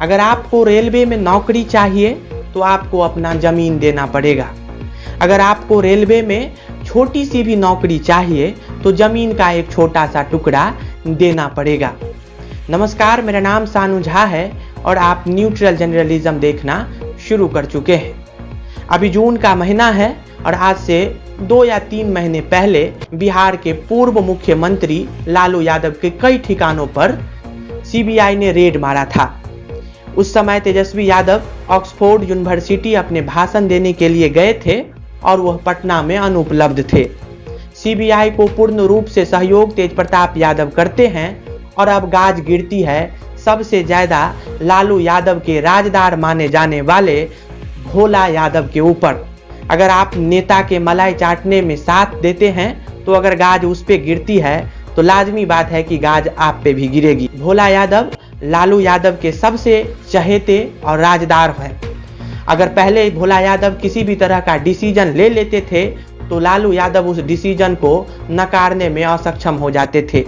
अगर आपको रेलवे में नौकरी चाहिए तो आपको अपना जमीन देना पड़ेगा। अगर आपको रेलवे में छोटी सी भी नौकरी चाहिए तो जमीन का एक छोटा सा टुकड़ा देना पड़ेगा। नमस्कार, मेरा नाम सानू झा है और आप न्यूट्रल जर्नलिज्म देखना शुरू कर चुके हैं। अभी जून का महीना है और आज से 2 या 3 महीने पहले बिहार के पूर्व मुख्यमंत्री लालू यादव के कई ठिकानों पर सीबीआई ने रेड मारा था। उस समय तेजस्वी यादव ऑक्सफोर्ड यूनिवर्सिटी अपने भाषण देने के लिए गए थे और वह पटना में अनुपलब्ध थे। सीबीआई को पूर्ण रूप से सहयोग तेज प्रताप यादव करते हैं और अब गाज गिरती है सबसे ज्यादा लालू यादव के राजदार माने जाने वाले भोला यादव के ऊपर। अगर आप नेता के मलाई चाटने में साथ देते हैं तो अगर गाज उस पे गिरती है तो लाजमी बात है कि गाज आप पे भी गिरेगी। भोला यादव लालू यादव के सबसे चहेते और राजदार हैं। अगर पहले भोला यादव किसी भी तरह का डिसीजन ले लेते थे तो लालू यादव उस डिसीजन को नकारने में असक्षम हो जाते थे।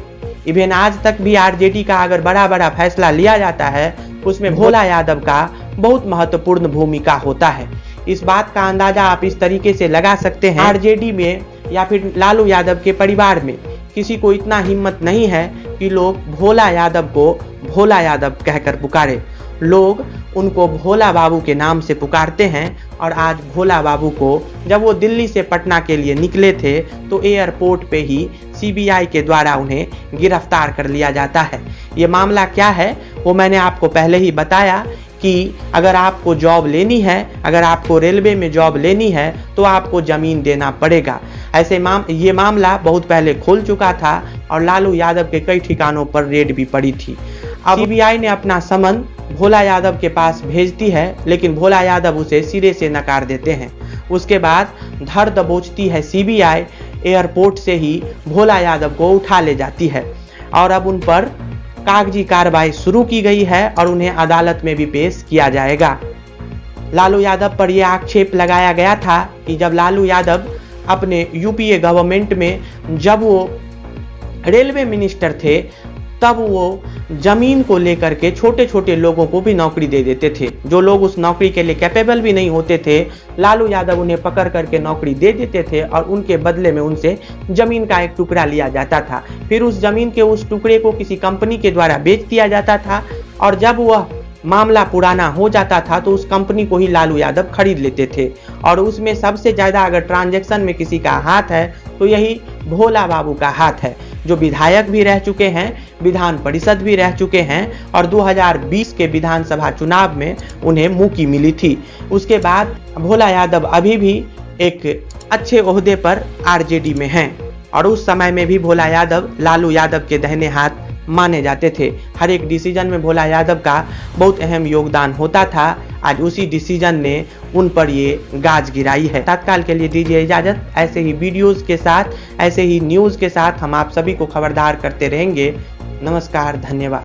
इवन आज तक भी आरजेडी का अगर बड़ा फैसला लिया जाता है उसमें भोला यादव का बहुत महत्वपूर्ण भूमिका होता है। इस बात का अंदाजा आप इस तरीके से लगा सकते हैं, आरजेडी में या फिर लालू यादव के परिवार में किसी को इतना हिम्मत नहीं है कि लोग भोला यादव को भोला यादव कहकर पुकारे। लोग उनको भोला बाबू के नाम से पुकारते हैं और आज भोला बाबू को जब वो दिल्ली से पटना के लिए निकले थे तो एयरपोर्ट पे ही सीबीआई के द्वारा उन्हें गिरफ्तार कर लिया जाता है। ये मामला क्या है वो मैंने आपको पहले ही बताया कि अगर आपको जॉब लेनी है, अगर आपको रेलवे में जॉब लेनी है तो आपको जमीन देना पड़ेगा। ये मामला बहुत पहले खुल चुका था और लालू यादव के कई ठिकानों पर रेड भी पड़ी थी। अब सीबीआई ने अपना समन भोला यादव के पास भेजती है लेकिन भोला यादव उसे सिरे से नकार देते हैं। उसके बाद धर दबोचती है सीबीआई, एयरपोर्ट से ही भोला यादव को उठा ले जाती है और अब उन पर कागजी कार्रवाई शुरू की गई है और उन्हें अदालत में भी पेश किया जाएगा। लालू यादव पर यह आक्षेप लगाया गया था कि जब लालू यादव अपने यूपीए गवर्नमेंट में जब वो रेलवे मिनिस्टर थे तब वो जमीन को लेकर के छोटे छोटे लोगों को भी नौकरी दे देते थे। जो लोग उस नौकरी के लिए कैपेबल भी नहीं होते थे, लालू यादव उन्हें पकड़ करके नौकरी दे देते थे और उनके बदले में उनसे जमीन का एक टुकड़ा लिया जाता था। फिर उस जमीन के उस टुकड़े को किसी कंपनी के द्वारा बेच दिया जाता था और जब वह मामला पुराना हो जाता था तो उस कंपनी को ही लालू यादव खरीद लेते थे और उसमें सबसे ज्यादा अगर ट्रांजैक्शन में किसी का हाथ है तो यही भोला बाबू का हाथ है, जो विधायक भी रह चुके हैं, विधान परिषद भी रह चुके हैं और 2020 के विधानसभा चुनाव में उन्हें मुक्ति मिली थी। उसके बाद भोला यादव अभी भी एक अच्छे ओहदे पर आरजेडी में हैं और उस समय में भी भोला यादव लालू यादव के दाहिने हाथ माने जाते थे। हर एक डिसीजन में भोला यादव का बहुत अहम योगदान होता था। आज उसी डिसीजन ने उन पर ये गाज गिराई है। तत्काल के लिए दीजिए इजाजत। ऐसे ही वीडियोस के साथ, ऐसे ही न्यूज़ के साथ हम आप सभी को खबरदार करते रहेंगे। नमस्कार, धन्यवाद।